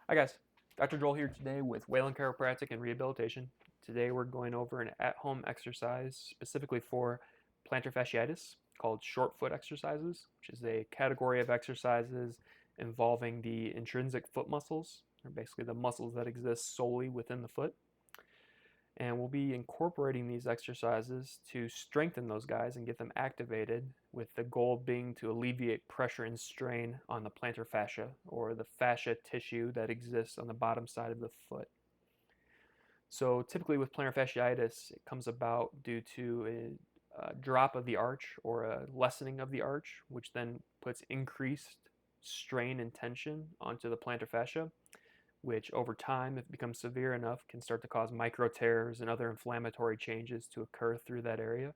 Hi guys, Dr. Joel here today with Whalen Chiropractic and Rehabilitation. Today we're going over an at-home exercise specifically for plantar fasciitis called short foot exercises, which is a category of exercises involving the intrinsic foot muscles, or basically the muscles that exist solely within the foot. And we'll be incorporating these exercises to strengthen those guys and get them activated, with the goal being to alleviate pressure and strain on the plantar fascia, or the fascia tissue that exists on the bottom side of the foot. So typically with plantar fasciitis, it comes about due to a drop of the arch or a lessening of the arch, which then puts increased strain and tension onto the plantar fascia, which over time, if it becomes severe enough, can start to cause micro tears and other inflammatory changes to occur through that area.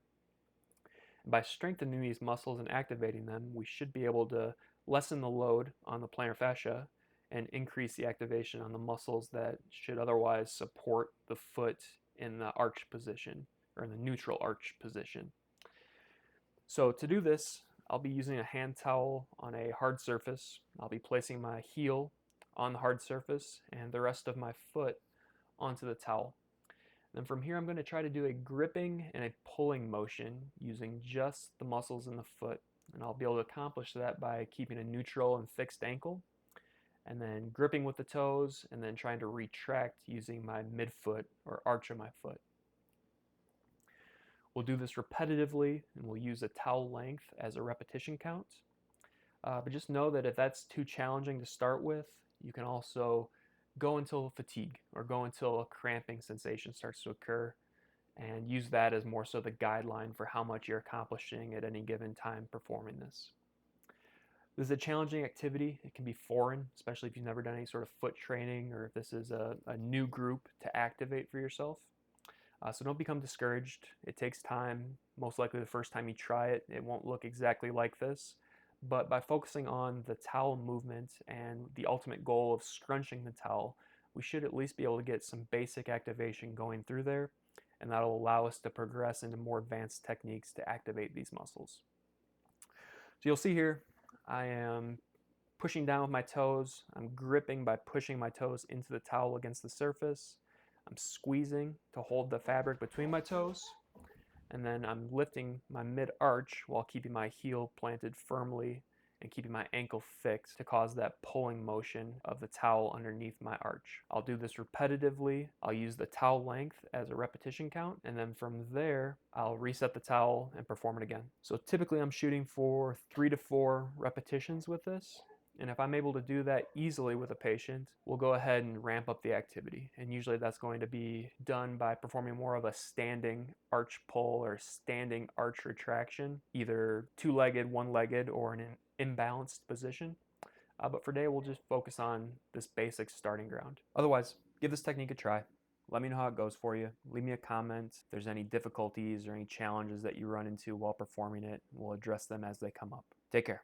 And by strengthening these muscles and activating them, we should be able to lessen the load on the plantar fascia and increase the activation on the muscles that should otherwise support the foot in the arch position, or in the neutral arch position. So to do this, I'll be using a hand towel on a hard surface. I'll be placing my heel on the hard surface and the rest of my foot onto the towel. Then from here, I'm going to try to do a gripping and a pulling motion using just the muscles in the foot. And I'll be able to accomplish that by keeping a neutral and fixed ankle, and then gripping with the toes, and then trying to retract using my midfoot or arch of my foot. We'll do this repetitively, and we'll use a towel length as a repetition count. But just know that if that's too challenging to start with, you can also go until fatigue or go until a cramping sensation starts to occur, and use that as more so the guideline for how much you're accomplishing at any given time performing this. This is a challenging activity. It can be foreign, especially if you've never done any sort of foot training or if this is a new group to activate for yourself. So don't become discouraged. It takes time. Most likely the first time you try it, it won't look exactly like this. But by focusing on the towel movement and the ultimate goal of scrunching the towel, we should at least be able to get some basic activation going through there, and that'll allow us to progress into more advanced techniques to activate these muscles. So you'll see here, I am pushing down with my toes. I'm gripping by pushing my toes into the towel against the surface. I'm squeezing to hold the fabric between my toes, and then I'm lifting my mid-arch while keeping my heel planted firmly and keeping my ankle fixed to cause that pulling motion of the towel underneath my arch. I'll do this repetitively. I'll use the towel length as a repetition count, and then from there, I'll reset the towel and perform it again. So typically I'm shooting for 3 to 4 repetitions with this. And if I'm able to do that easily with a patient, we'll go ahead and ramp up the activity. And usually that's going to be done by performing more of a standing arch pull or standing arch retraction, either two-legged, one-legged, or in an imbalanced position. But for today, we'll just focus on this basic starting ground. Otherwise, give this technique a try. Let me know how it goes for you. Leave me a comment if there's any difficulties or any challenges that you run into while performing it. We'll address them as they come up. Take care.